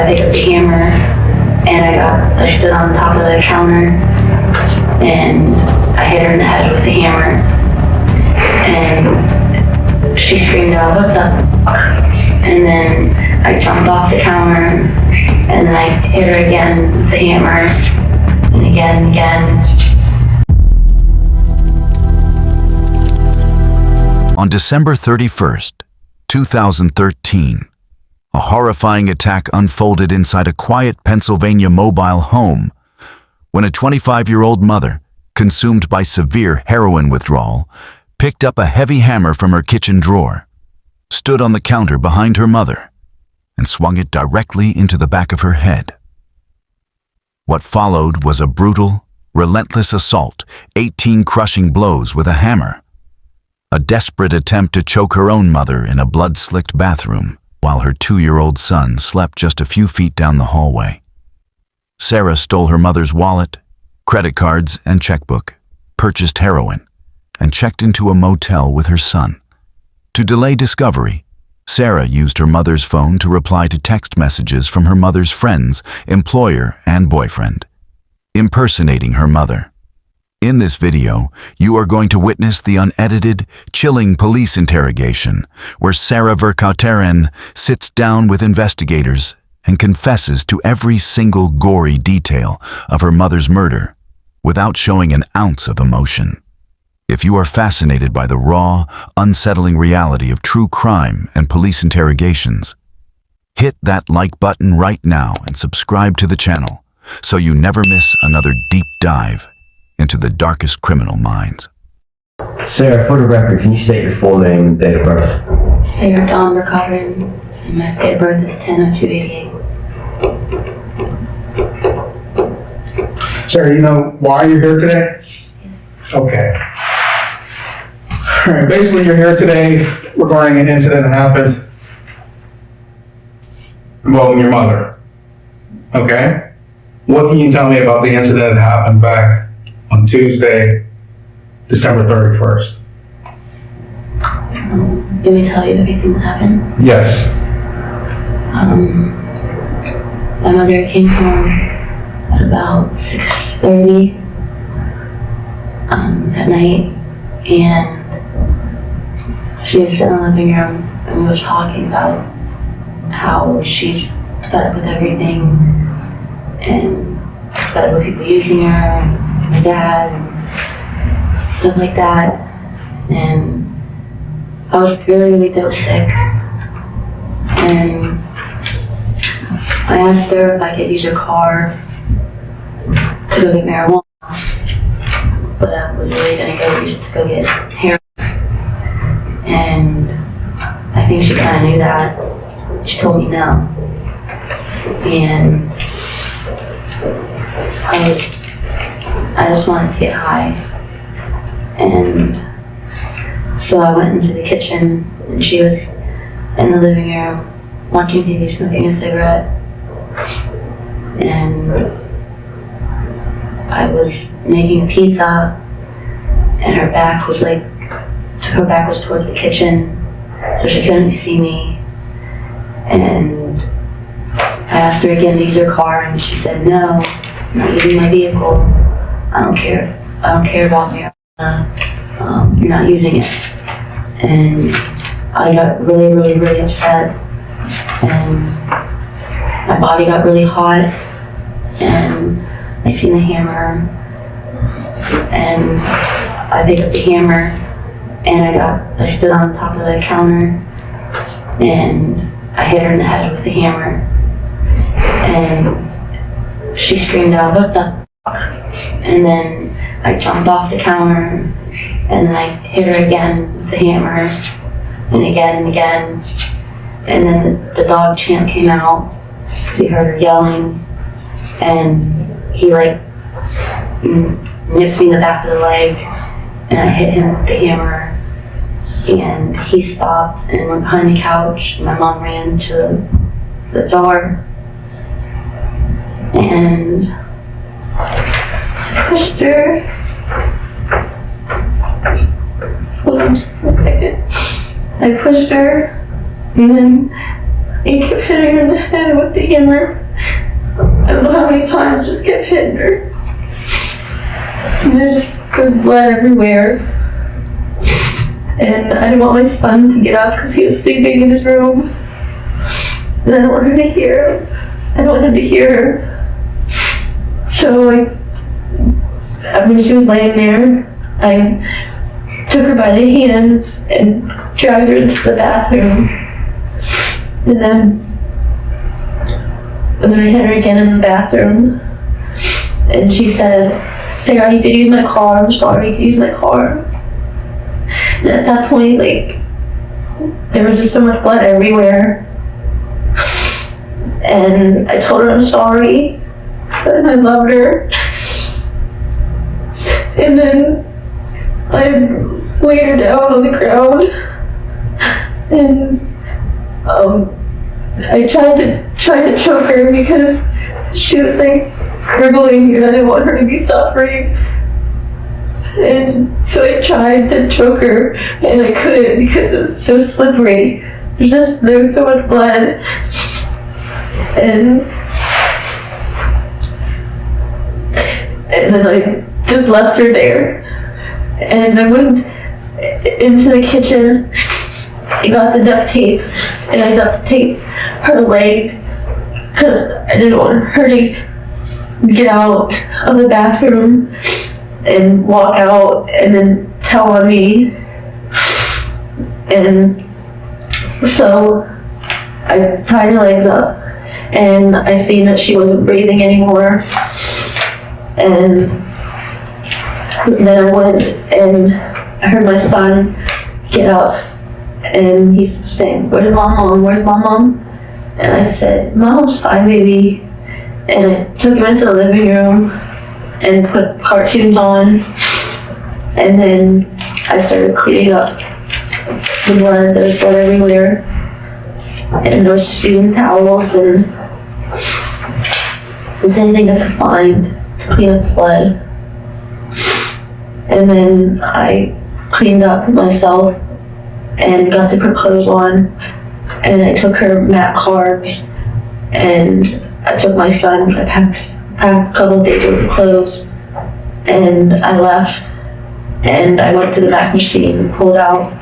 picked up the hammer, and I stood on top of the counter, and I hit her in the head with the hammer, and she screamed out, "What the fuck?" And then I jumped off the counter, and then I hit her again with the hammer, and again and again. On December 31st, 2013, a horrifying attack unfolded inside a quiet Pennsylvania mobile home when a 25-year-old mother, consumed by severe heroin withdrawal, picked up a heavy hammer from her kitchen drawer, stood on the counter behind her mother, and swung it directly into the back of her head. What followed was a brutal, relentless assault, 18 crushing blows with a hammer, a desperate attempt to choke her own mother in a blood-slicked bathroom while her 2-year-old son slept just a few feet down the hallway. Sarah stole her mother's wallet, credit cards, and checkbook, purchased heroin, and checked into a motel with her son. To delay discovery, Sarah used her mother's phone to reply to text messages from her mother's friends, employer, and boyfriend, impersonating her mother. In this video, you are going to witness the unedited, chilling police interrogation where Sarah Vercauteren sits down with investigators and confesses to every single gory detail of her mother's murder without showing an ounce of emotion. If you are fascinated by the raw, unsettling reality of true crime and police interrogations, hit that like button right now and subscribe to the channel so you never miss another deep dive into the darkest criminal minds. Sarah, for the record, can you state your full name and date of birth? Sarah Vercauteren, and my date of birth is 10/02/88. Sarah, you know why you're here today? Okay. All right, basically you're here today regarding an incident that happened involving your mother. Okay? What can you tell me about the incident that happened back on Tuesday, December 31st? Let me tell you everything that happened. Yes. My mother came home at about 6:30 at night, and she was sitting in the living room and we was talking about how she's fed up with everything and fed up with people using her, and my dad, and stuff like that. And I was really sick, and I asked her if I could use her car to go get marijuana, but I was really gonna go get heroin. And I think she kind of knew that. She told me no. And I just wanted to get high. And so I went into the kitchen, and she was in the living room watching TV, smoking a cigarette. And I was making pizza, and her back was towards the kitchen, so she couldn't see me. And I asked her again to use her car, and she said, "No, I'm not using my vehicle. I don't care about marijuana. You're not using it." And I got really upset, and my body got really hot, and I seen the hammer, and I picked up the hammer, and I stood on top of the counter, and I hit her in the head with the hammer, and she screamed out, "What the fuck?" And then I jumped off the counter, and then I hit her again with the hammer, and again, and then the dog champ came out. We heard her yelling, and he nipped me in the back of the leg, and I hit him with the hammer, and he stopped and went behind the couch. My mom ran to the door, and I pushed her. Hold on just a second. I pushed her, and then he kept hitting her in the head with the hammer. I don't know how many times just kept hitting her. And there's blood everywhere. And I didn't want my son to get up because he was sleeping in his room. And I don't want her to hear. I don't want him to hear her. So when she was laying there, I took her by the hands and dragged her into the bathroom. And then I hit her again in the bathroom. And she said, "Sarah, you could use my car. I'm sorry, you could use my car." And at that point, there was just so much blood everywhere. And I told her I'm sorry, and I loved her. And then I laid her down on the ground, and I tried to choke her because she was gurgling, and I didn't want her to be suffering. And so I tried to choke her, and I couldn't because it was so slippery. There was so much blood. And then I just left her there. And I went into the kitchen, I got the duct tape, and I duct taped her leg because I didn't want her to get out of the bathroom and walk out and then tell on me. And so I tied her legs up, and I seen that she wasn't breathing anymore. And then I went and I heard my son get up, and he's saying, "Where's Mom? Where's Mom?" And I said, "Mom's fine, baby." And I took him into the living room and put cartoons on, and then I started cleaning up the blood. There was blood everywhere, and there was steam towels and anything I could find to clean up the blood. And then I cleaned up myself and got to put clothes on, and I took her mat carbs, and I took my son, I packed a couple of days worth of clothes, and I left, and I went to the back machine and pulled out,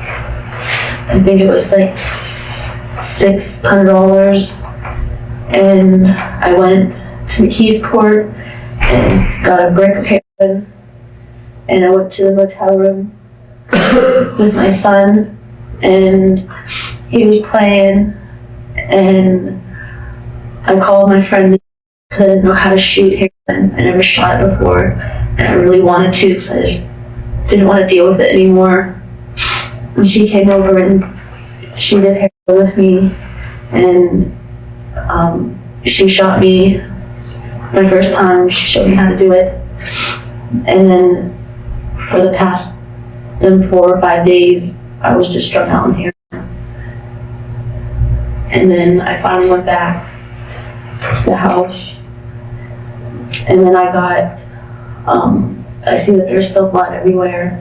I think it was $600, and I went to McKeesport and got a brick of heroin, and I went to the motel room with my son, and he was playing, and I called my friend because I didn't know how to shoot heroin. I never shot it before, and I really wanted to because I just didn't want to deal with it anymore. And she came over and she did heroin with me, and she shot me my first time. She showed me how to do it, and then for the past 4 or 5 days, I was just strung out on heroin. And then I finally went back to the house, and then I got, I see that there's still blood everywhere.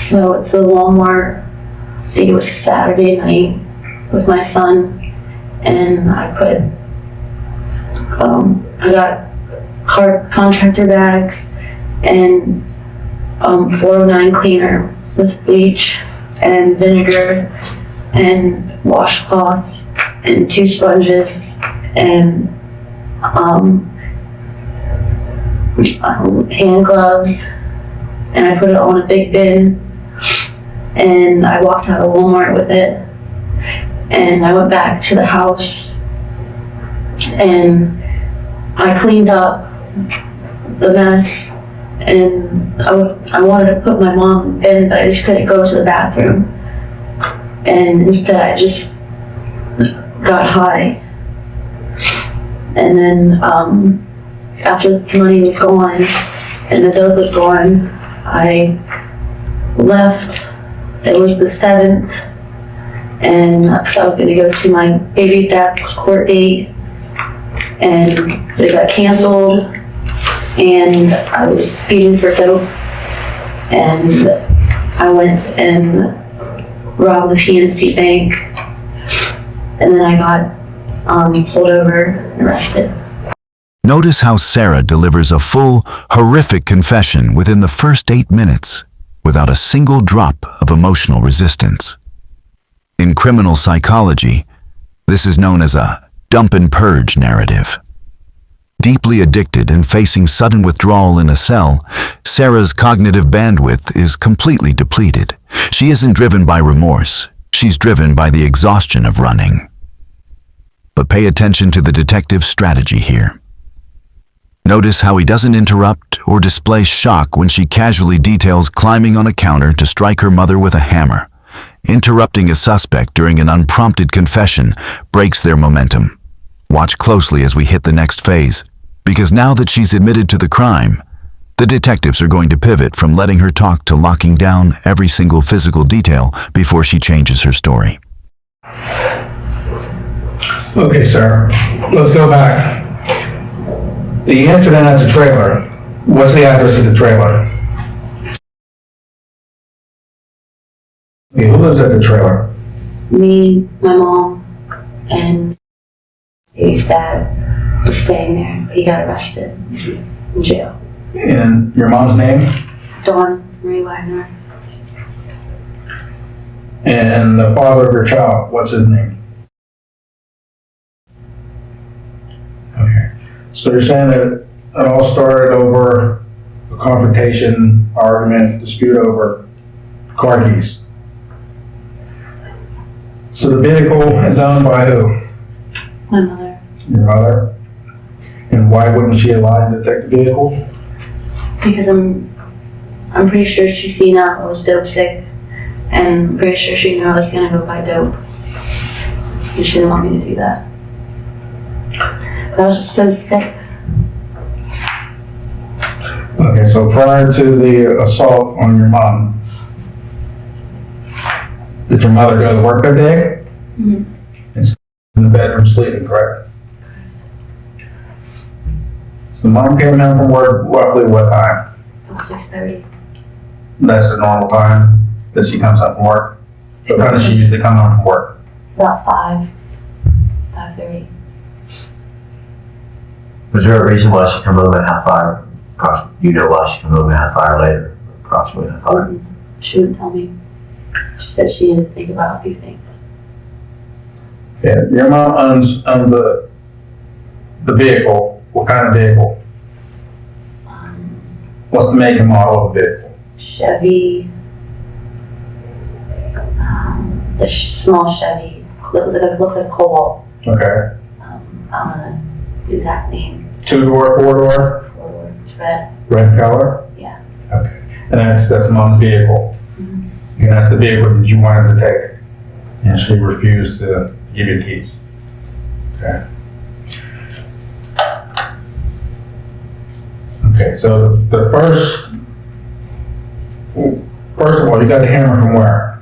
So it's the Walmart, I think it was Saturday night with my son, and I got contractor bags and 409 cleaner with bleach and vinegar and washcloth and 2 sponges and hand gloves, and I put it on a big bin, and I walked out of Walmart with it, and I went back to the house, and I cleaned up the mess, and I wanted to put my mom in bed, but I just couldn't go to the bathroom, and instead I just got high. And then after the money was gone and the dope was gone, I left. It was the 7th, and I was going to go to my baby's dad's court date, and it got canceled, and I was speeding for dope, and I went and robbed the PNC bank, and then I got Pulled over and arrested. Notice how Sarah delivers a full, horrific confession within the first 8 minutes, without a single drop of emotional resistance. In criminal psychology, this is known as a dump and purge narrative. Deeply addicted and facing sudden withdrawal in a cell, Sarah's cognitive bandwidth is completely depleted. She isn't driven by remorse, she's driven by the exhaustion of running. But pay attention to the detective's strategy here. Notice how he doesn't interrupt or display shock when she casually details climbing on a counter to strike her mother with a hammer. Interrupting a suspect during an unprompted confession breaks their momentum. Watch closely as we hit the next phase, because now that she's admitted to the crime, the detectives are going to pivot from letting her talk to locking down every single physical detail before she changes her story. Okay, sir. Let's go back. The incident at the trailer. What's the address of the trailer? Okay, who lives at the trailer? Me, my mom, and his dad was staying there. He got arrested in jail. And your mom's name? Dawn, Marie Wagner. And the father of your child, what's his name? Okay. So you're saying that it all started over a confrontation, argument, dispute over car keys. So the vehicle is owned by who? My mother. Your mother? And why wouldn't she allow you to take the vehicle? Because I'm pretty sure she seen out I was dope sick, and I'm pretty sure she knew I was gonna go buy dope. And she didn't want me to do that. But I was just so sick. Okay, so prior to the assault on your mom, did your mother go to work that day? Mm-hmm. In the bedroom sleeping, correct? So mom came home from work roughly what time? 6:30. That's the normal time that she comes home from work? So when does she usually come home from work? About 5:30. Was there a reason why she come home at half hour? You know why she come home at half hour later? Approximately half hour. She wouldn't tell me. She said she had to think about a few things. Yeah, your mom owns the vehicle. What kind of vehicle? What's the make and model of the vehicle? Chevy, the small Chevy, looks like Cobalt. Okay. I don't know the exact name. 2-door, 4-door? 4-door, it's red. Red color? Yeah. Okay. And that's mom's vehicle. Mm-hmm. And that's the vehicle that you wanted to take. And she refused to give you the keys. Okay. Okay, so the first of all, you got the hammer from where?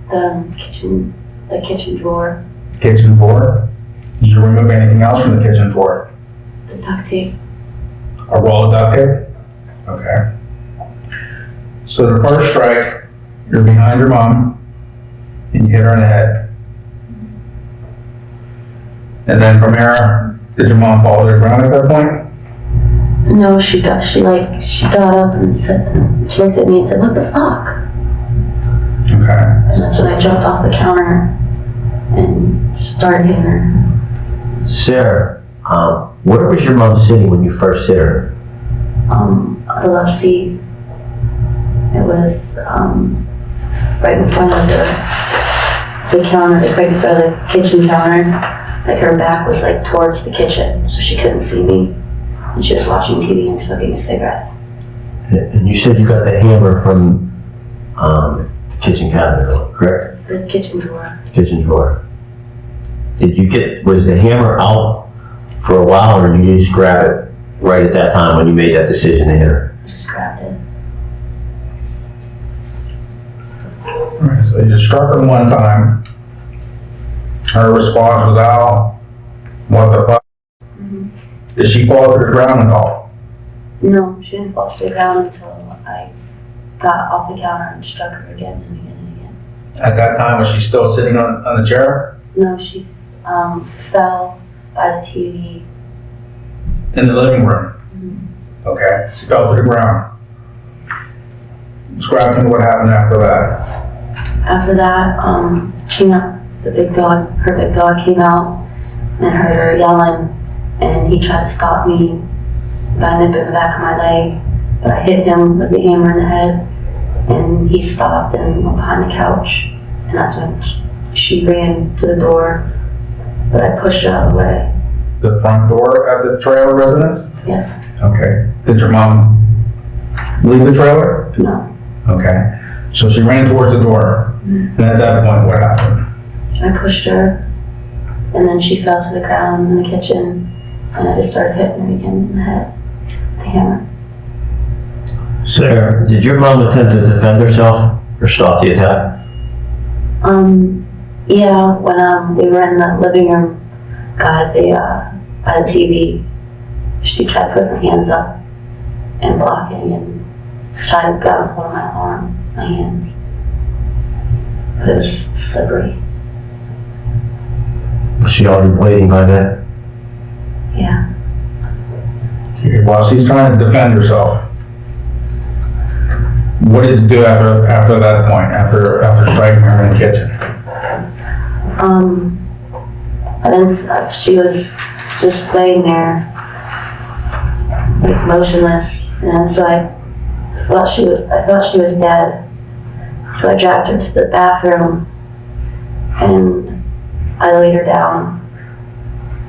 The kitchen drawer, Kitchen drawer. Did you remove anything else from the kitchen drawer? the duct tape. A roll of duct tape? Okay. So the first strike, you're behind your mom, and you hit her in the head. And then from here, did your mom fall to the ground at that point? No, she got up and said, she looked at me and said, "What the fuck?" Okay. And that's when I jumped off the counter and started hitting her. Sarah, where was your mom sitting when you first hit her? The left seat. It was right in front of the counter, like right in front of the kitchen counter. Like her back was like towards the kitchen, so she couldn't see me. And she was watching TV and smoking a cigarette. And you said you got the hammer from the kitchen cabinet, correct? The kitchen drawer. Kitchen drawer. Was the hammer out for a while, or did you just grab it right at that time when you made that decision to hit her? I just grabbed it. Alright, so you just struck her one time. Her response was, "Ow, what the fuck?" Mm-hmm. Did she fall to the ground at all? No, she didn't fall to the ground until I got off the counter and struck her again and again and again. At that time, was she still sitting on the chair? No, she fell by the TV. In the living room? Okay, she fell to the ground. Describe to me what happened after that. After that, came out, her big dog came out and heard her yelling, and he tried to stop me by a nip in the back of my leg, but I hit him with the hammer in the head, and he stopped and went behind the couch, and that's when she ran to the door, but I pushed her out of the way. The front door of the trailer residence? Yes. Okay. Did your mom leave the trailer? No. Okay. So she ran towards the door. And at that point, what happened? I pushed her, and then she fell to the ground in the kitchen, and I just started hitting her again in the head with the hammer. Sarah, did your mom attempt to defend herself or stop the attack? Yeah, when we were in the living room, by the TV, she tried putting her hands up and blocking, and tried to grab hold of my arm, my hands. But it was slippery. Was she already bleeding by then? Yeah. While she's trying to defend herself, what did you do after that point, after striking her in the kitchen? And then she was just laying there, like motionless, and so I thought she was dead. So I dragged her to the bathroom, and I laid her down,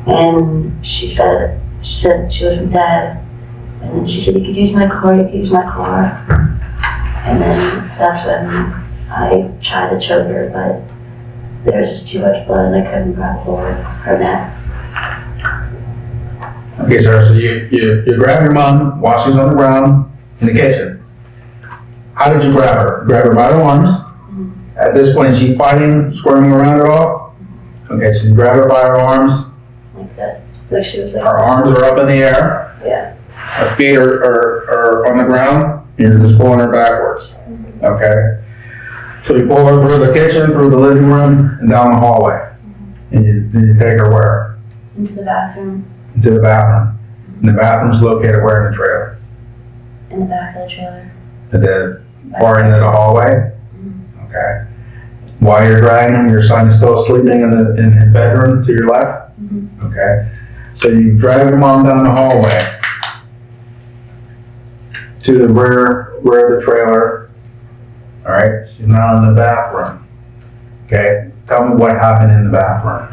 and she said she wasn't dead, and then she said, "You could use my car, you could use my car." And then that's when I tried to choke her, but there was just too much blood and I couldn't grab forward her neck. Okay, Sarah, so you grabbed your mom while she's on the ground in the kitchen. How did you grab her? Grab her by the arms. At this point, is she fighting, squirming around at all? Okay, so you grab her by her arms. Like that. Like she was like, Her arms are up in the air. yeah. Her feet are on the ground. And you're just pulling her backwards. Okay? So you pull her through the kitchen, through the living room, and down the hallway. And you take her where? Into the bathroom. Into the bathroom. And the bathroom's located where in the trailer? In the back of the trailer. At the far end of the hallway? Okay. While you're dragging him, your son is still sleeping in his bedroom to your left? Okay. So you drag your mom down the hallway to the rear of the trailer. All right. She's now in the bathroom. Okay. Tell me what happened in the bathroom.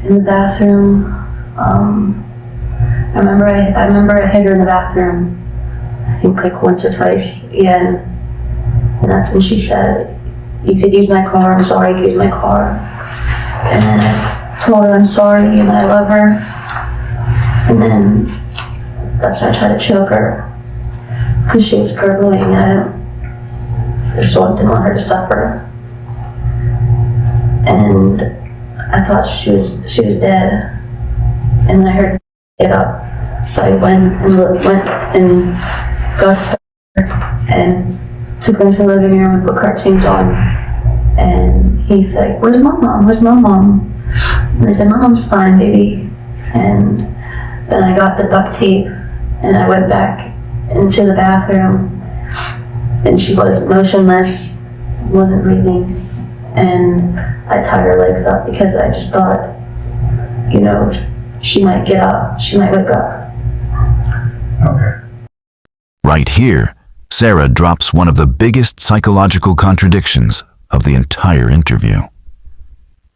In the bathroom, I remember I hit her in the bathroom, I think like once or twice again, and that's when she said, "You could use my car, I'm sorry, you could use my car." And then I told her I'm sorry and I love her, and then that's when I tried to choke her, because she was gurgling and I just didn't want her to suffer. And I thought she was dead, and I heard her get up, so I went and got her and took her into the living room and put cartoons on, and he's like, "Where's mom? Where's mom?" And I said, "Mom's fine, baby." And then I got the duct tape, and I went back into the bathroom, and she was motionless, wasn't breathing. And I tied her legs up because I just thought, she might get up, she might wake up. Okay. Right here, Sarah drops one of the biggest psychological contradictions of the entire interview.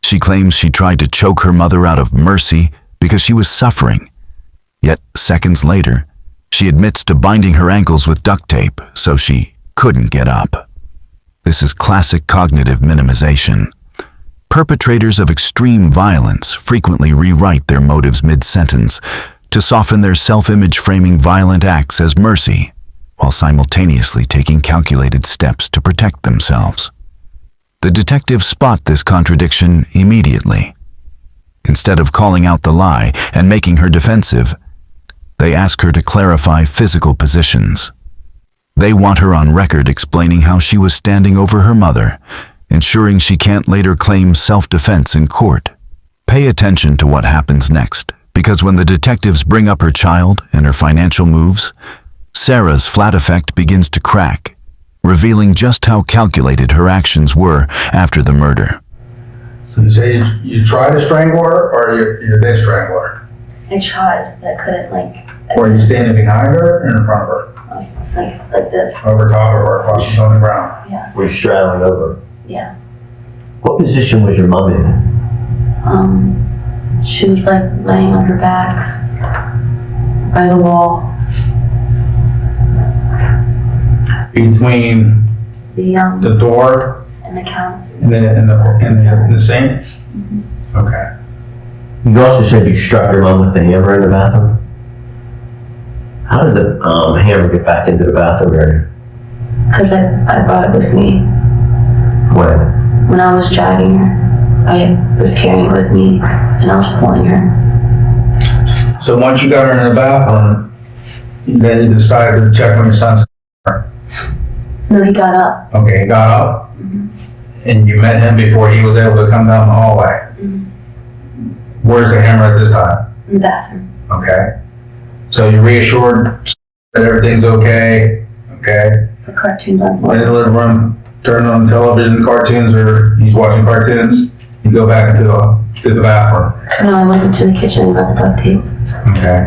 She claims she tried to choke her mother out of mercy because she was suffering. Yet, seconds later, she admits to binding her ankles with duct tape so she couldn't get up. This is classic cognitive minimization. Perpetrators of extreme violence frequently rewrite their motives mid-sentence to soften their self-image, framing violent acts as mercy, while simultaneously taking calculated steps to protect themselves. The detectives spot this contradiction immediately. Instead of calling out the lie and making her defensive, they ask her to clarify physical positions. They want her on record explaining how she was standing over her mother ensuring she can't later claim self-defense in court. Pay attention to what happens next, because when the detectives bring up her child and her financial moves, Sarah's flat effect begins to crack, revealing just how calculated her actions were after the murder. So you say you tried to strangle her, or you did strangle her? I tried, but I couldn't, like, Were you standing behind her or in front of her? like this. Over top of her, while she's on the ground? Yeah, Were you straddling over? yeah. What position was your mom in? She was like laying on her back by the wall. Between The the door and the count. and the sink? Okay. You also said you struck your mom with the hammer in the bathroom? How did the hammer get back into the bathroom area? Because I brought it with me. When? When I was dragging her, I was carrying it with me and I was pulling her. So once you got her in the bathroom, then you decided to check on your son's car. No, he got up. Okay, he got up, and you met him before he was able to come down the hallway. Where's the hammer at this time? In the bathroom. Okay. So you reassured that everything's okay, okay? The cartoons on In the living room, turn on television, cartoons, or he's watching cartoons, you go back into the bathroom. No, I went into the kitchen and got the duct tape. Okay.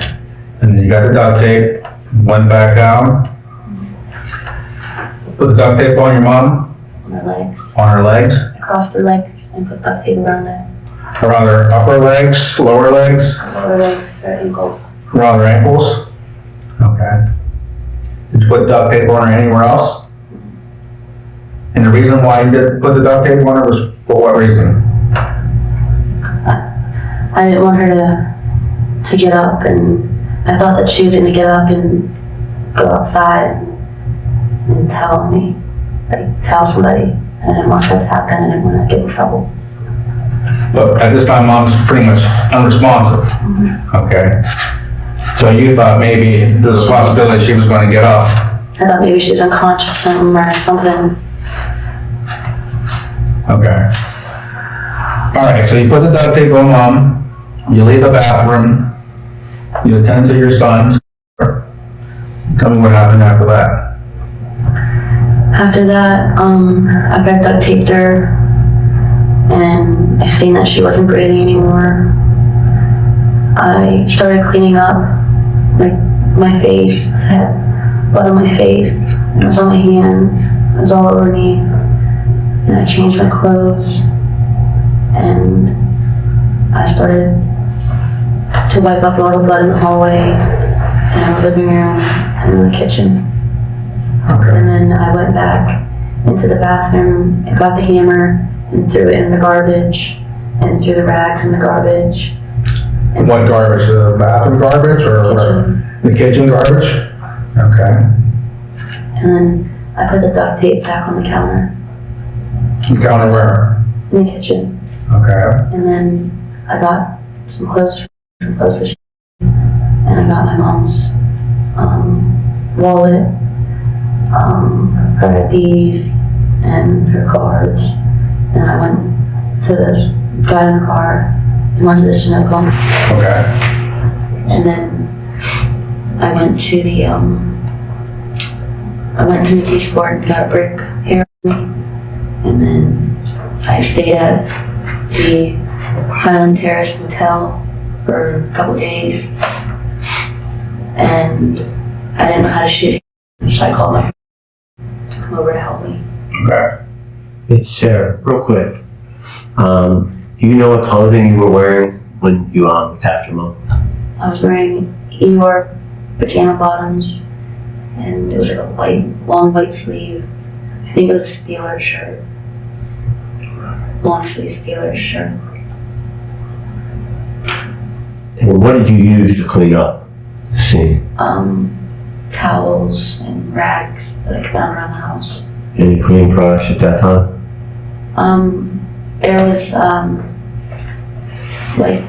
And then you got the duct tape, went back down, put the duct tape on your mom, On her legs. on her legs, Across her legs and put duct tape around it. around her upper legs, lower legs, Lower legs, her ankles. around her ankles. Okay. Did you put duct tape on her anywhere else? And the reason why you did put the duct tape on her was for what reason? I didn't want her to get up, and I thought that she was going to get up and go outside and tell me, like tell somebody. And I didn't want that to happen. I didn't want to get in trouble. But at this time, mom's pretty much unresponsive. Okay. So you thought maybe there's a possibility she was going to get up. I thought maybe she was unconscious or something. Okay. All right, so you put the duct tape on mom, you leave the bathroom, you attend to your son. Tell me what happened after that. After that, I got duct taped her, and I seen that she wasn't breathing anymore. I started cleaning up, like, my face. I had blood on my face, and it was on my hands, it was all over me. And I changed my clothes, and I started to wipe up all the blood in the hallway, and the living room, and in the kitchen. Okay. And then I went back into the bathroom and got the hammer and threw it in the garbage and threw the rags in the garbage. And What garbage, the bathroom garbage or the kitchen garbage? Okay. And then I put the duct tape back on the counter You counter where? in the kitchen. Okay. And then I got some clothes for she, and I got my mom's wallet, her IDs, and her cards. And I went to this guy in the car and went to the Sunoco. Okay. And then I went to the T Sport and got a brick hair. And then I stayed at the Highland Terrace Hotel for a couple days. And I didn't know how to shoot, so I called my friend to come over to help me. Okay. It's Sarah, real quick. Do you know what clothing you were wearing when you attacked your mom? I was wearing Eeyore pajama bottoms, and it was like a long white sleeve. I think it was a Steelers shirt. Long sleeve Steelers shirt. And what did you use to clean up the scene? Towels and rags that I found around the house. Any cleaning products at that time? There was, like,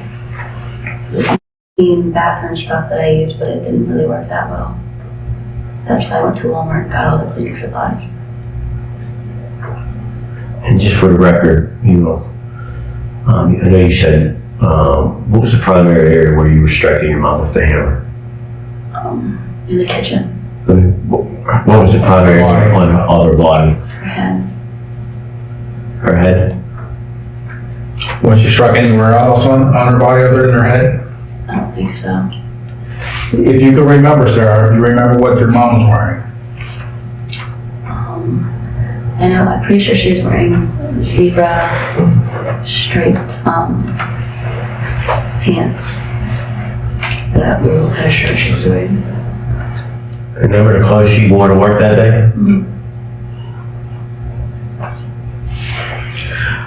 clean bathroom stuff that I used, but it didn't really work that well. That's why I went to Walmart and got all the cleaning supplies. And just for the record, I know you said, what was the primary area where you were striking your mom with the hammer? In the kitchen. What was the primary area on her body? Her head. Her head? Was she struck anywhere else on her body other than her head? I don't think so. If you can remember, Sarah, do you remember what your mom was wearing? I know, I'm pretty sure she was wearing zebra striped pants. That little kind of shirt she was wearing. Remember the clothes she wore to work that day?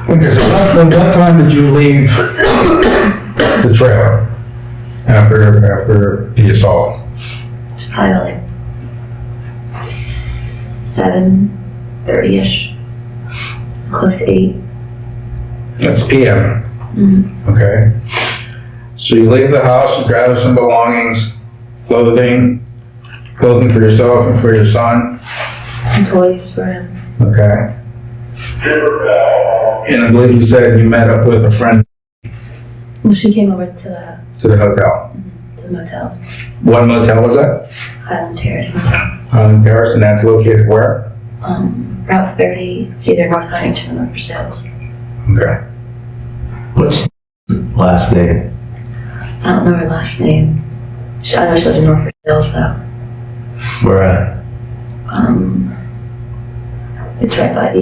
Okay, so what time did you leave the trailer after the assault? It's probably like 7:30ish, close to 8. That's PM. Okay. So you leave the house, you grab some belongings, clothing for yourself and for your son. And toys for him. Okay. And I believe you said you met up with a friend Well, she came over to to the hotel. the motel, What motel was that? Highland Terrace Motel. On Paris, and that's located where? Route 30, either North Huntington or North Sales. Okay. What's last name? I don't know her last name. I know she lives in North Sales though. Where at? It's right by the,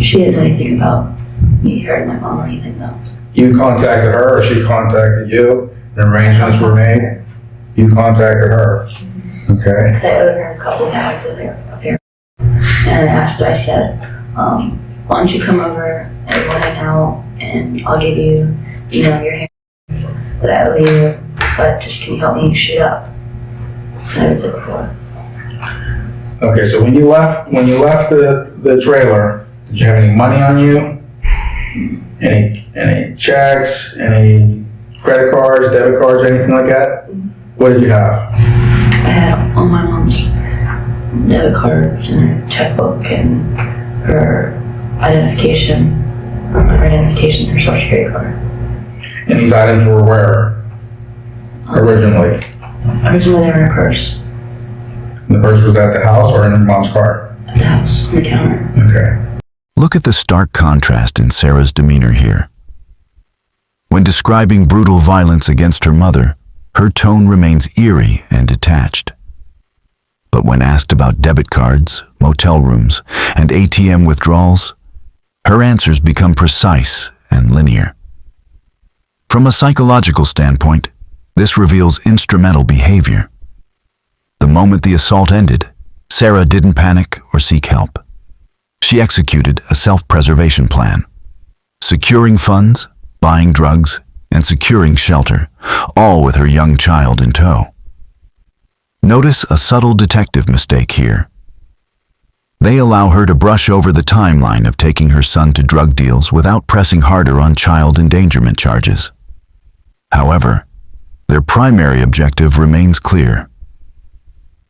she didn't know anything about me, her, and my mom or anything else. You contacted her or she contacted you? And arrangements were made? You contacted her? Okay. I owed her a couple of hours up there. And I said, why don't you come over and we'll hang out and I'll give you, your hair that I owe you, but just can you help me shoot up? And I was there before. Okay, so when you left the trailer, did you have any money on you? Any checks, any credit cards, debit cards, anything like that? What did you have? I had all my mom's debit cards and her checkbook and her identification, her social security card. And these items were where? Originally? Originally they were in her purse, The purse was at the house or in your mom's car? at the house, on the counter. Okay. Look at the stark contrast in Sarah's demeanor here. When describing brutal violence against her mother, her tone remains eerie and detached. But when asked about debit cards, motel rooms, and ATM withdrawals, her answers become precise and linear. From a psychological standpoint, this reveals instrumental behavior. The moment the assault ended, Sarah didn't panic or seek help. She executed a self-preservation plan, securing funds, buying drugs, and securing shelter, all with her young child in tow. Notice a subtle detective mistake here. They allow her to brush over the timeline of taking her son to drug deals without pressing harder on child endangerment charges. However, their primary objective remains clear: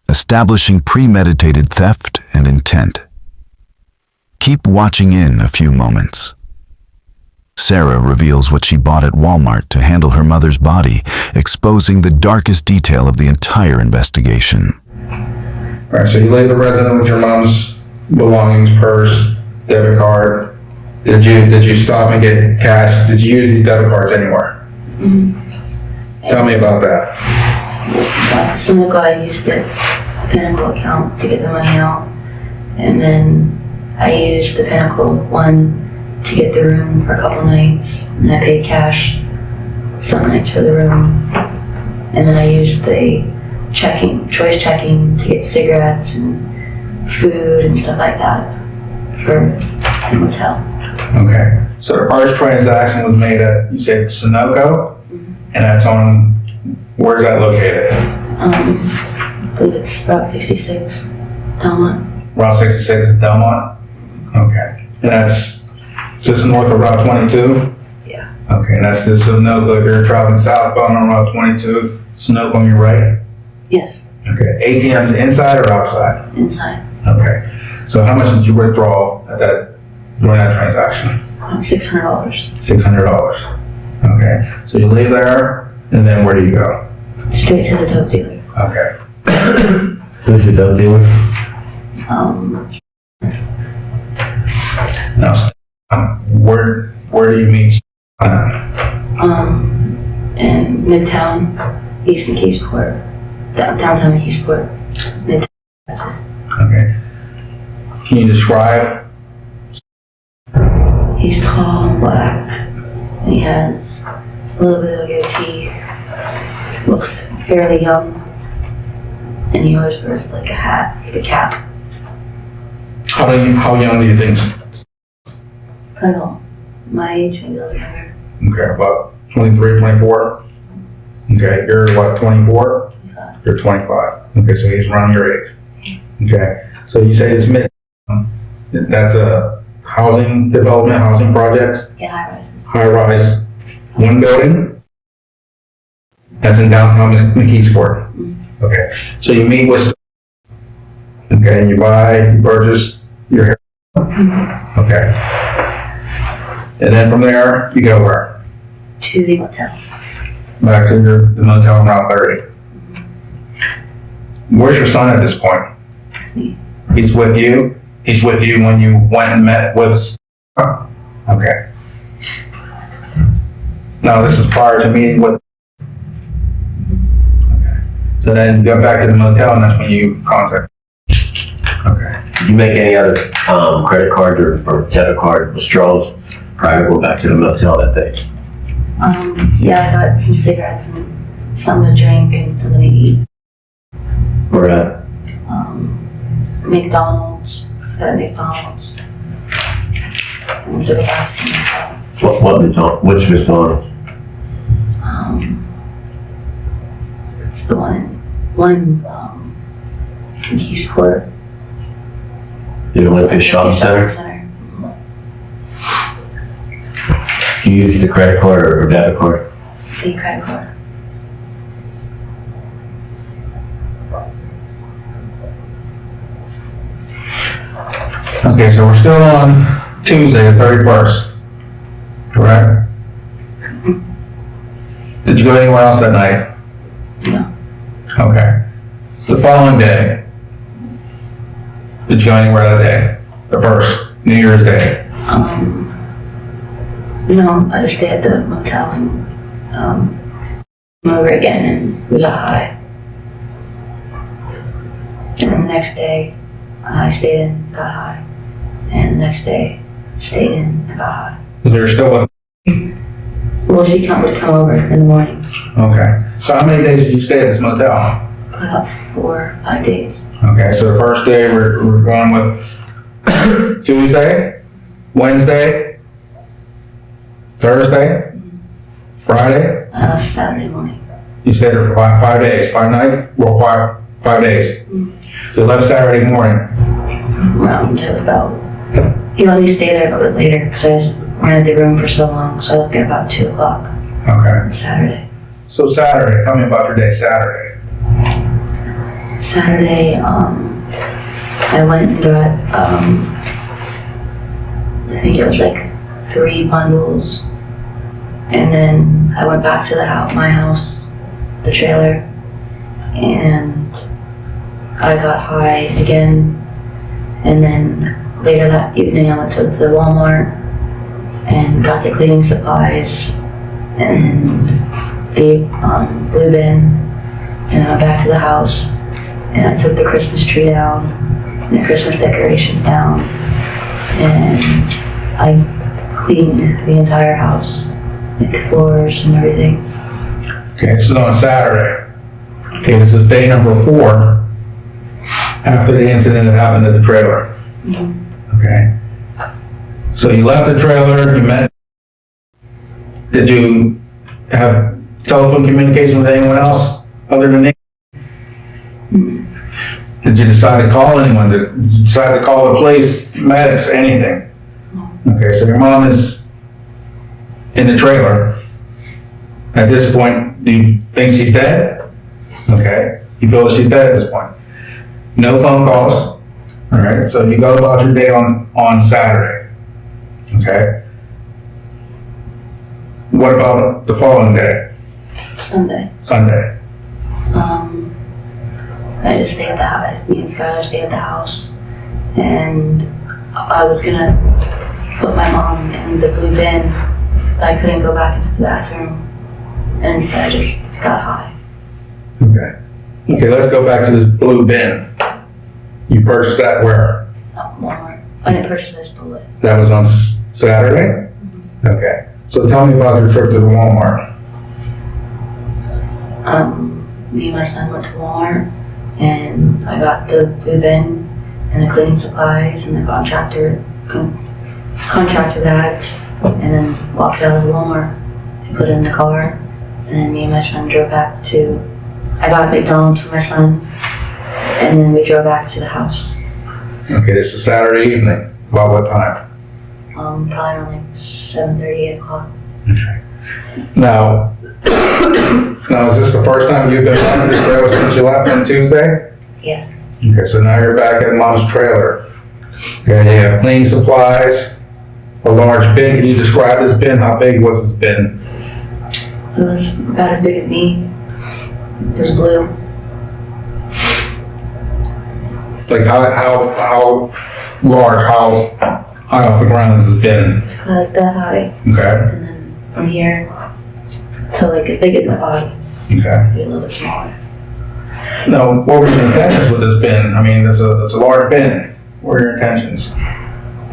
establishing premeditated theft and intent. Keep watching in a few moments. Sarah reveals what she bought at Walmart to handle her mother's body, exposing the darkest detail of the entire investigation. All right, so you leave the resident with your mom's belongings, purse, debit card. Did you stop and get cash? Did you use these debit cards anywhere? Tell me about that. Some of I used the Pinnacle account to get the money out, and then I used the Pinnacle one to get the room for a couple nights, and I paid cash some nights for the room, and then I used the choice checking to get cigarettes and food and stuff like that for the motel. Okay. So the first transaction was made at, you said Sunoco, and that's on, where's that located? I believe it's Route 66, Delmont. Route 66 at Delmont? Okay. And that's just north of Route 22? Yeah. Okay, and that's the Sunoco, if you're traveling southbound on Route 22, Sunoco on your right? Yes, Okay. ATM's inside or outside? inside. Okay. So how much did you withdraw during that transaction? $600. $600. Okay. So you leave there, and then where do you go? Straight to the dope dealer. Okay. Who's your dope dealer? Now, where do you meet? In Midtown, East and Keysport, downtown and Keysport. Okay. Can you describe? He's tall and black, and he has a little bit of a goatee, looks fairly young, and he always wears like a hat, like a cap. How young do you think? I don't know, my age, maybe a little younger. Okay, about 23, 24? Okay, you're what, 24? You're 25. Okay, so he's around your age. Okay, so you say it's that's a housing development, housing project? Yeah, High rise, one building? That's in downtown McKeesport. Okay, so you meet with, okay, and you purchase your hair. Okay. And then from there, you go where? to the motel. Back to the motel on Route 30. Where's your son at this point? He's with you? He's with you when you went and met with... Oh, okay. Now, this is prior to meeting with... Okay. So then you go back to the motel and that's when you contact. Okay. Did you make any other credit card or debit card withdrawals prior to going back to the motel that day? Yeah, I got some cigarettes and something to drink and something to eat. Where at? McDonald's. Got a McDonald's. And so we got to the What McDonald's? Which McDonald's? it's the one in Keysport. The Olympia Shopping Center? You use the credit card or debit card? The credit card. Okay, so we're still on Tuesday, the 31st, correct? Did you go anywhere else that night? No. Okay. The following day, did you go anywhere that day? The first, New Year's Day? No, I just stayed at the motel and went over again and we got high. And then the next day, I stayed in, got high. And the next day, stayed in and got high. So you're still with... Well, she would come over in the morning. Okay. So how many days did you stay at this motel? About 4 or 5 days. Okay, so the first day we're going with Tuesday, Wednesday, Thursday, Friday? Saturday morning. You stayed there for 5 days, 5 nights? Well, 5 days. So you left Saturday morning. Around to about, he let me stay there a little bit later because I just rented the room for so long, so I left there about 2 o'clock Okay. on Saturday. So Saturday, tell me about your day Saturday. Saturday, I went and got, I think it was like 3 bundles, and then I went back to my house, the trailer, and I got high again, and then later that evening I went to the Walmart and got the cleaning supplies and the blue bin, and I went back to the house and I took the Christmas tree down and the Christmas decorations down, and I cleaned the entire house, like the floors and everything. Okay, this is on Saturday. Okay, this is day number 4 after the incident that happened at the trailer. Okay. So you left the trailer, you met, did you have telephone communication with anyone else other than Nick? Did you decide to call anyone? Did you decide to call the police, medics, anything? Okay, so your mom is in the trailer. At this point, do you think she's dead? Okay, you feel she's dead at this point. No phone calls, All right, so you go about your day on Saturday, okay? What about the following day, Sunday. Sunday? I just stayed at the house. Me and Skylar stayed at the house, and I was gonna put my mom in the blue bin, but I couldn't go back into the bathroom, and so I just got high. Okay. Okay, let's go back to this blue bin. You purchased that where? Walmart. I didn't purchase this bullet. That was on Saturday? Okay. So tell me about your trip to the Walmart. Me and my son went to Walmart, and I got the blue bin and the cleaning supplies and the contractor bags, and then walked out of the Walmart and put it in the car. And then me and my son drove back to, I got McDonald's for my son, and then we drove back to the house. Okay, this is Saturday evening. About what time? Probably around like 7:30, 8 o'clock. Okay. Now, is this the first time you've been running this trailer since you left on Tuesday? Yeah. Okay, so now you're back at Mom's trailer. Okay, you have cleaning supplies, a large bin. Can you describe this bin? How big was this bin? It was about as big as me. It was blue. Like how large, how high off the ground is this bin? Like that high. Okay, And then from here to like as big as my body. okay. Be a little bit smaller. Now, what were your intentions with this bin? I mean, it's a large bin. What were your intentions?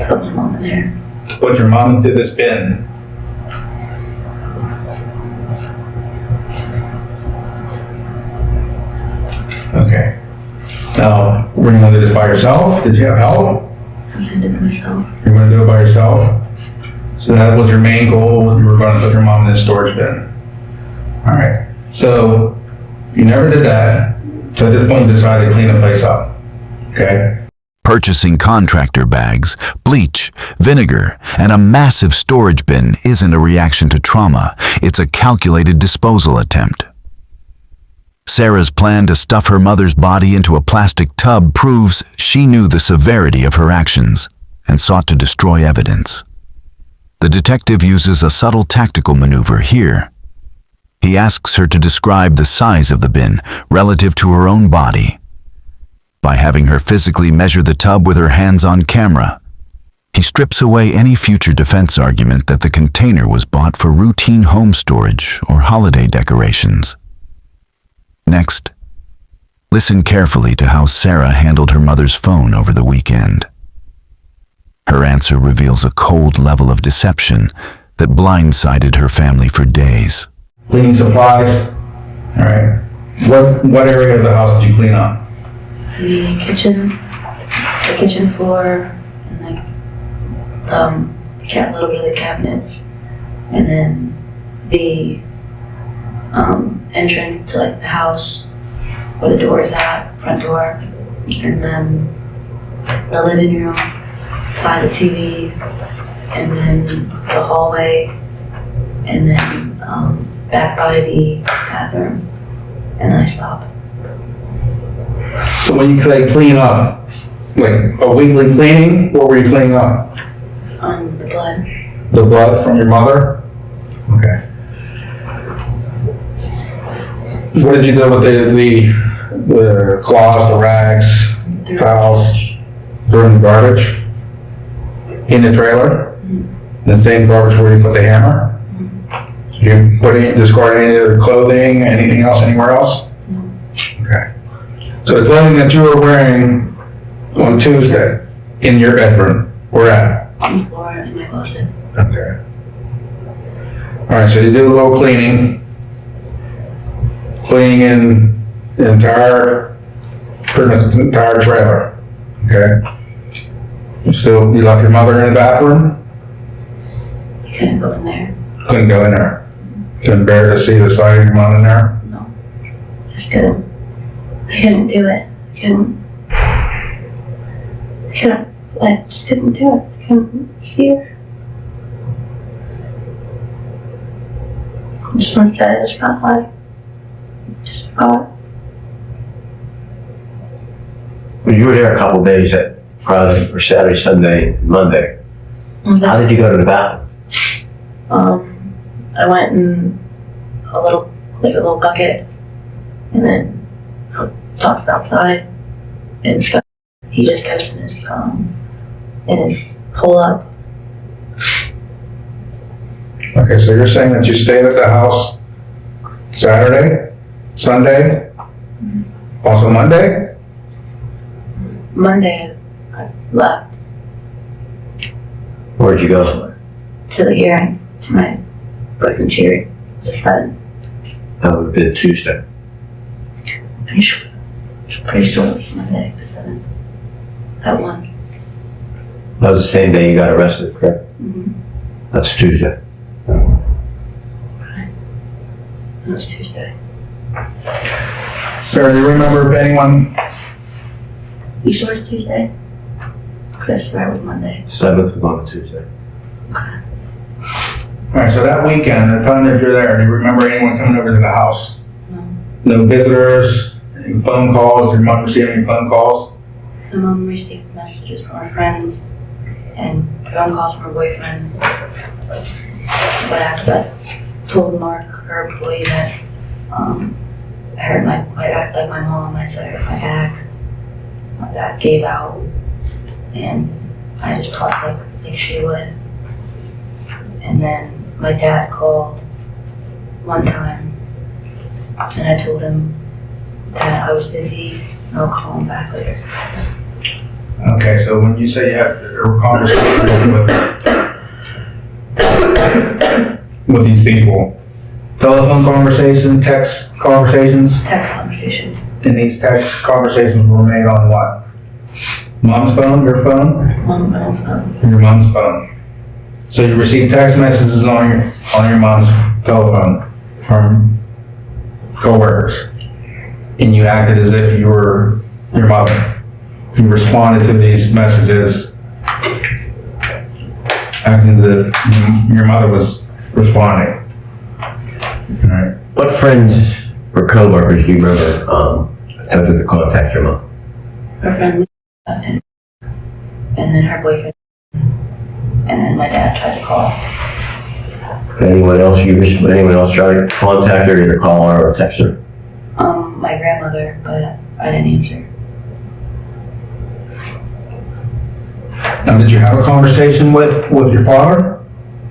Put my mom in there. To put your mom into this bin. Okay. Now, were you gonna do this by yourself? Did you have help? I did it myself. You were gonna do it by yourself? So that was your main goal, you were gonna put your mom in the storage bin. Alright, so you never did that, so at this point you decided to clean the place up, okay? Purchasing contractor bags, bleach, vinegar, and a massive storage bin isn't a reaction to trauma, it's a calculated disposal attempt. Sarah's plan to stuff her mother's body into a plastic tub proves she knew the severity of her actions and sought to destroy evidence. The detective uses a subtle tactical maneuver here. He asks her to describe the size of the bin relative to her own body. By having her physically measure the tub with her hands on camera, he strips away any future defense argument that the container was bought for routine home storage or holiday decorations. Next, listen carefully to how Sarah handled her mother's phone over the weekend. Her answer reveals a cold level of deception that blindsided her family for days. Cleaning supplies, alright. What area of the house did you clean up? The kitchen floor, and like, little bit of the cabinets, and then the, entrance to like the house, where the door is at, front door, and then the living room, by the TV, and then the hallway, and then, back by the bathroom, and then I stopped. So when you say clean up, like a weekly cleaning, what were you cleaning up? On the blood. The blood from your mother? Okay. What did you do with the cloths, the rags, towels, threw in the garbage? In the trailer? The same garbage where you put the hammer? You discard any of the clothing, anything else, anywhere else? Okay. So the clothing that you were wearing on Tuesday in your bedroom, where at? On the floor in my closet. Okay. Alright, so you do a little cleaning in the entire trailer, okay? You left your mother in the bathroom? You couldn't go in there. Couldn't go in there? Couldn't bear to see the side of your mom in there? No. Just couldn't. I couldn't do it. Just couldn't do it. I couldn't hear. Just one side just got like, just got. Well, you were there a couple days Friday, or Saturday, Sunday, Monday. How did you go to the bathroom? I went in a little bucket, and then talked outside and stuff. He just kept in his pull up. Okay, so you're saying that you stayed at the house Saturday, Sunday, also Monday? Monday, I left Where'd you go? to the hearing to my boyfriend's hearing. Just then, That would have been Tuesday. pretty sure it was Monday, the 7th. That one. That was the same day you got arrested, correct? Mm-hmm. That's Tuesday. That was Tuesday. Sarah, do you remember if anyone, You sure it's Tuesday? Because I swear it was Monday. 7th was on a Tuesday. alright, so that weekend, the time that you're there, do you remember anyone coming over to the house? No. No visitors, any phone calls, your mom received any phone calls? My mom received messages from her friends and phone calls from her boyfriend. But after that, told Mark, her employee, that I heard I act like my mom. I said my dad gave out, and I just talked like she would. And then my dad called one time, and I told him that I was busy and I'll call him back later. Okay, so when you say you have a conversation with these people, telephone conversations, text conversations, Text conversation. and these text conversations were made on what? Mom's phone, your phone? On my phone. Your mom's phone. So you received text messages on your mom's telephone from coworkers, and you acted as if you were your mother. You responded to these messages acting as if your mother was responding. Alright. What friends or coworkers do you remember attempted to contact your mom? Her friend and then her boyfriend, and then my dad tried to call. Anyone else tried to contact her, either call her or text her? My grandmother, but I didn't answer. Now, did you have a conversation with your father?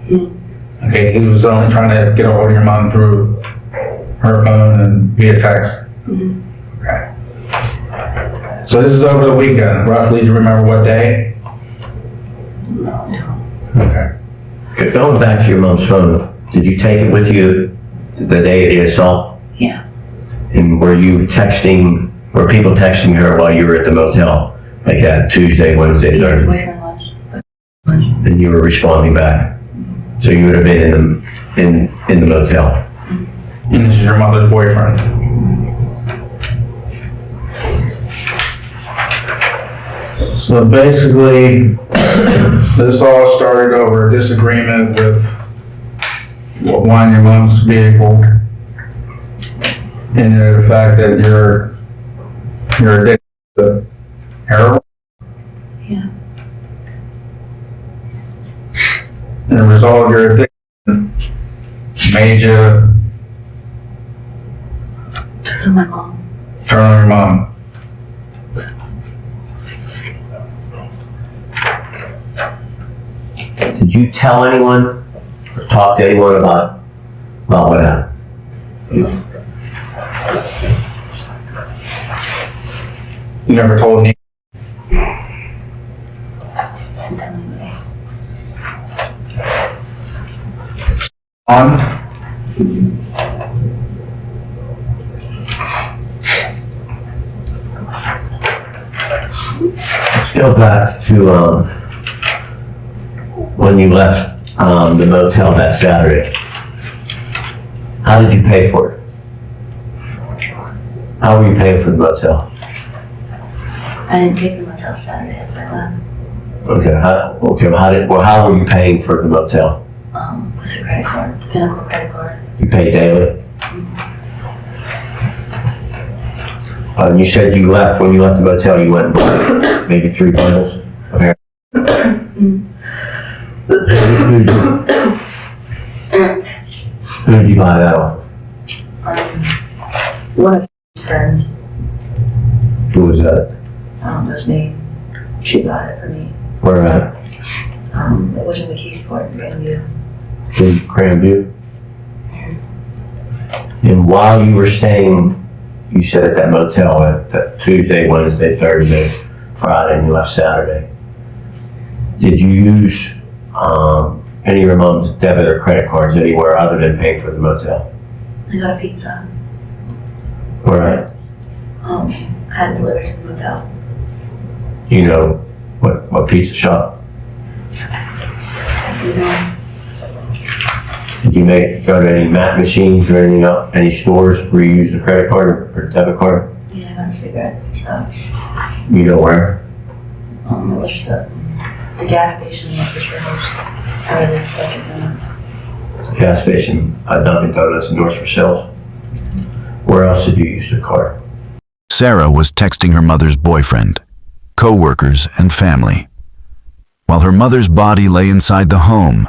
Mm-hmm. Okay, he was only trying to get a hold of your mom through her phone and via text. Mm-hmm. Okay. So this is over the weekend, roughly, do you remember what day? No. Okay. Okay, going back to your mom's phone, did you take it with you the day of the assault? Yeah. And were people texting her while you were at the motel? Like that Tuesday, Wednesday, My Thursday? boyfriend was. And you were responding back? So you would have been in the motel? And this is your mother's boyfriend? So basically, this all started over a disagreement with one of your mom's vehicle, and the fact that you're addicted to heroin. Yeah. And the result of your addiction made you To my mom. turn on your mom. Did you tell anyone or talk to anyone about what happened? You never told me. On? Let's go back to when you left the motel that Saturday. How did you pay for it? How were you paying for the motel? I didn't take the motel Saturday after I left. How were you paying for the motel? With a credit card, Pinnacle credit card. You paid daily? You said when you left the motel, you went and bought maybe 3 bundles? Who did you buy that off? One of his friends, Who was that? I don't know his name, she got it for me. Where at? It was in the Keysport in Grandview. In Grandview? And while you were staying, you said at that motel, that Tuesday, Wednesday, Thursday, Friday, and you left Saturday, did you use any of your mom's debit or credit cards anywhere other than paying for the motel? I got a pizza. Where at? I had it delivered to the motel. You know, what pizza shop? You know, Did you go to any Mac machines or any stores where you used a credit card or debit card? yeah, I got a cigarette stuff. You know where? It was the gas station in North Versailles. I really like it. Gas station, Dunkin' Donuts in North Versailles. Where else did you use the card? Sarah was texting her mother's boyfriend, co-workers, and family. While her mother's body lay inside the home,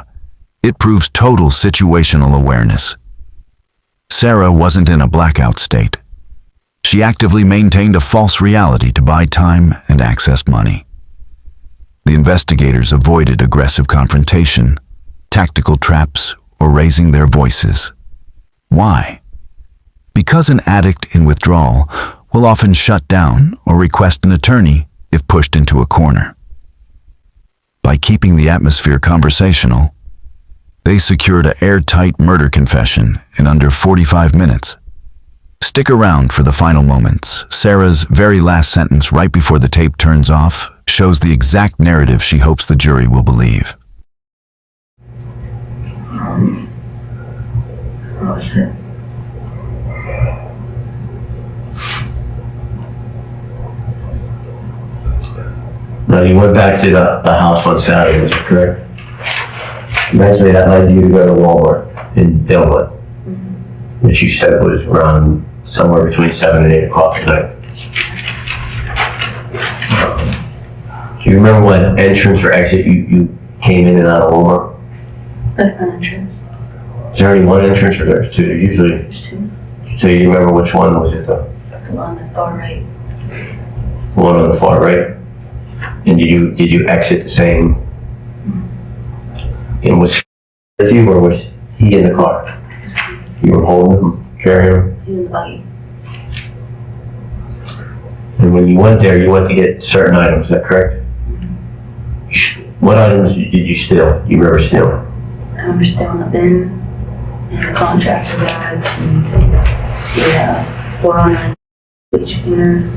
it proves total situational awareness. Sarah wasn't in a blackout state. She actively maintained a false reality to buy time and access money. The investigators avoided aggressive confrontation, tactical traps, or raising their voices. Why? Because an addict in withdrawal will often shut down or request an attorney if pushed into a corner. By keeping the atmosphere conversational, they secured an airtight murder confession in under 45 minutes. Stick around for the final moments. Sarah's very last sentence right before the tape turns off shows the exact narrative she hopes the jury will believe. What was it? Now, you went back to the house on Saturday, is that correct? Eventually that led you to go to Walmart in Dillwood, which you said was around somewhere between 7 and 8 o'clock at night. Do you remember what entrance or exit you came in and out of Walmart? That's an entrance. Is there only one entrance or there's two? Usually, There's two. so you remember which one was it though? The one on the far right. One on the far right? And did you exit the same? And was he with you or was he in the car? You were holding him, carrying him? He was in the buggy. And when you went there, you went to get certain items, is that correct? What items did you steal? Do you remember stealing? I remember stealing a bin and the contractor bags and the 400 bleach cleaner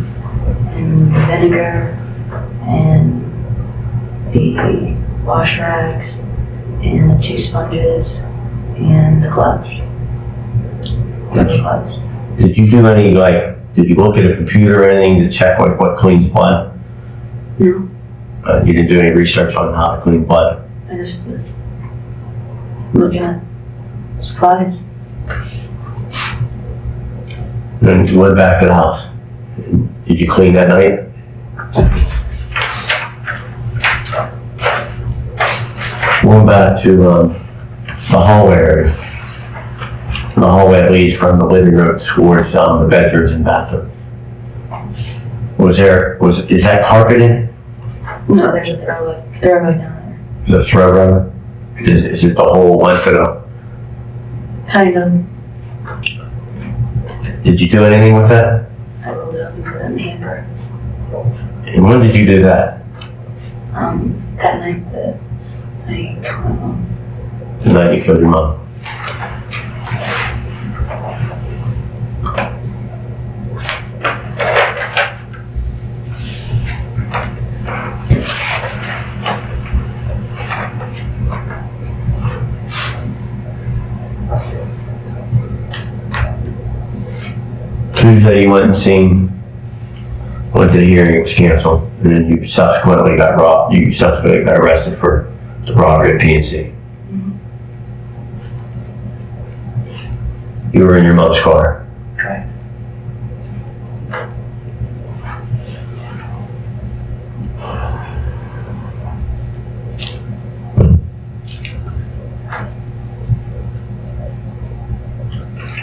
and the vinegar and the wash rags and the 2 sponges and the gloves. The gloves. Did you do any, did you look at a computer or anything to check what cleans blood? No, You didn't do any research on how to clean blood? I just was looking at supplies. Then you went back to the house. Did you clean that night? Going back to the hallway area. The hallway that leads from the living room towards the bedrooms and bathroom. Is that carpeted? No, there's a throwaway down The throw rubber? Is it the whole length of the... there. Kind of. Did you do anything with that? I rolled it up and put it in the hamper. And when did you do that? That night that I went home. The night you killed your mom? Tuesday you went and went to the hearing, it was canceled, and then you subsequently got robbed. You subsequently got arrested for the robbery at PNC. You were in your mom's car. Correct.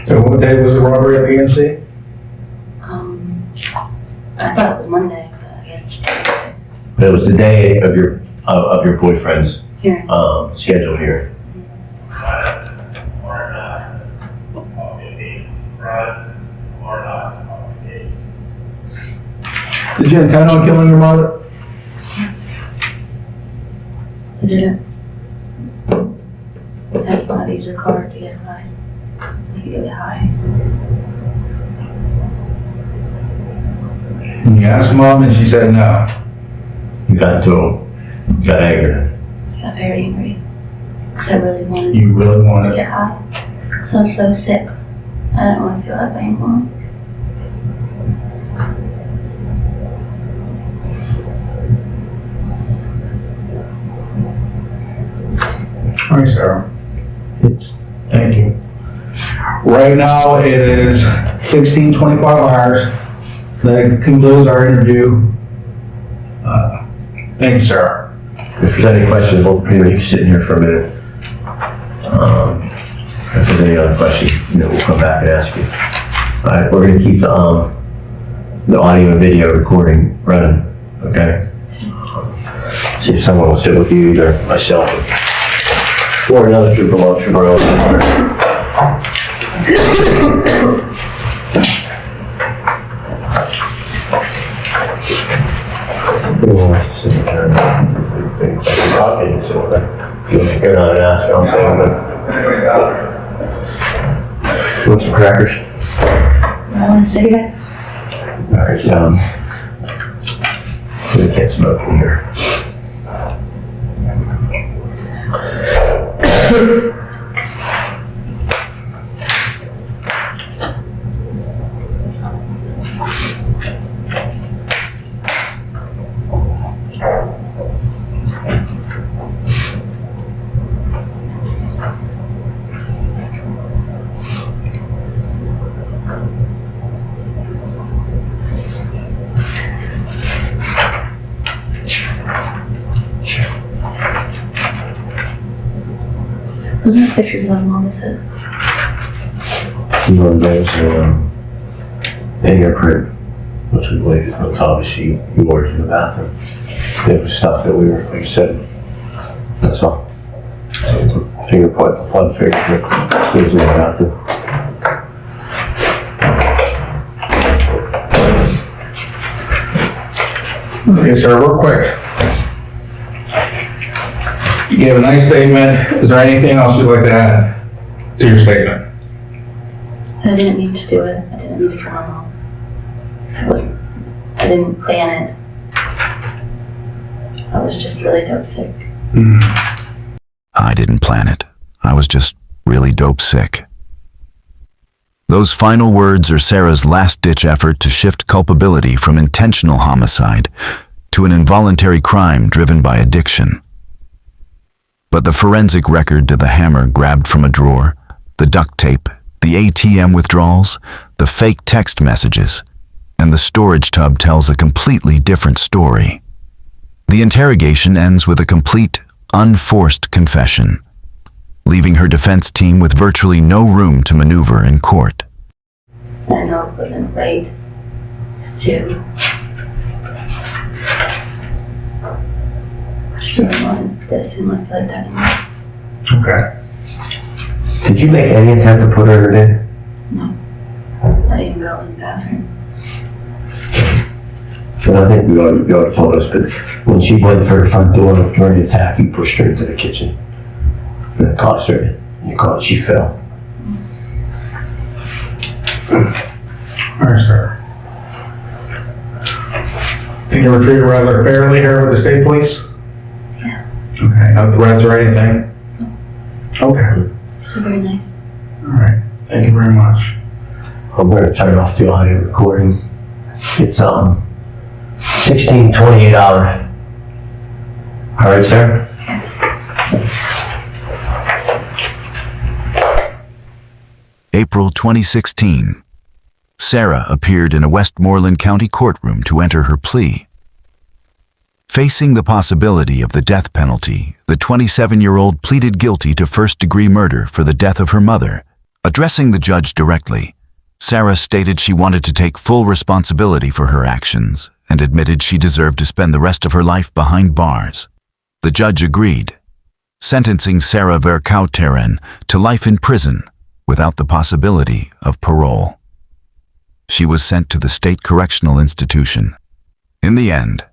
So what day was the robbery at PNC? I thought it was Monday, but I guess It was the day of your boyfriend's here. schedule here. Did you intend on killing your mother? I didn't. That's why I used the car to get high. You could get high. And you asked Mom and she said no. You got angry. I got very angry. 'Cause I really wanted You really to wanted get high. 'Cause I'm so sick. I didn't want to feel that pain anymore. All right, Sarah. Thank you. Right now, it is 16:25 hours. That concludes our interview. Thank you, Sarah. If there's any questions, we'll pretty much sit in here for a minute. If there's any other questions, we'll come back and ask you. All right, we're gonna keep the audio and video recording running, okay? See if someone will sit with you, either myself or another trooper while trooper else. You're not an ass, I'm saying, but... Want some crackers? I want to say that. Alright, we can't smoke in here. Those are pictures of my mom with it. You want to fingerprint, which we believe was obviously yours in the bathroom. It was stuff that we were, like I said, that's all. So fingerprint, blood fingerprint, was in the bathroom. Okay, sir, real quick. You gave a nice statement. Is there anything else you'd like to add to your statement? I didn't mean to do it. I didn't mean to kill my mom. I didn't plan it. I was just really dope sick. I didn't plan it. I was just really dope sick. Those final words are Sarah's last-ditch effort to shift culpability from intentional homicide to an involuntary crime driven by addiction. But the forensic record to the hammer grabbed from a drawer, the duct tape, the ATM withdrawals, the fake text messages, and the storage tub tells a completely different story. The interrogation ends with a complete, unforced confession, leaving her defense team with virtually no room to maneuver in court. I know it wasn't right to destroy mine. That didn't look like that anymore. Okay. Did you make any attempt to put her in? No. I didn't go in the bathroom. Well, I think you already told us, but when she went for the front door during the attack, you pushed her into the kitchen. And it cost her, and she fell. All right, sir. Think you were treated rather fairly here with the state police? Yeah. Okay, no threats or anything? Okay, It's very nice. all right. Thank you very much. I'm going to turn off the audio recording. It's 16:28 hours. All right, sir? April 2016. Sarah appeared in a Westmoreland County courtroom to enter her plea. Facing the possibility of the death penalty, the 27-year-old pleaded guilty to first-degree murder for the death of her mother, Addressing the judge directly, Sarah stated she wanted to take full responsibility for her actions and admitted she deserved to spend the rest of her life behind bars. The judge agreed, sentencing Sarah Vercauteren to life in prison without the possibility of parole. She was sent to the state correctional institution. In the end,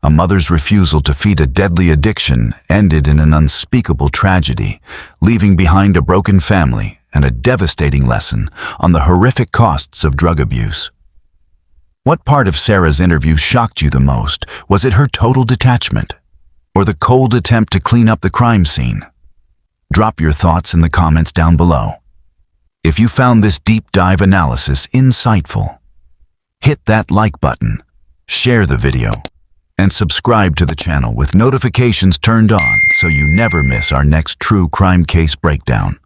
a mother's refusal to feed a deadly addiction ended in an unspeakable tragedy, leaving behind a broken family and a devastating lesson on the horrific costs of drug abuse. What part of Sarah's interview shocked you the most? Was it her total detachment, or the cold attempt to clean up the crime scene? Drop your thoughts in the comments down below. If you found this deep dive analysis insightful, hit that like button, share the video, and subscribe to the channel with notifications turned on so you never miss our next true crime case breakdown.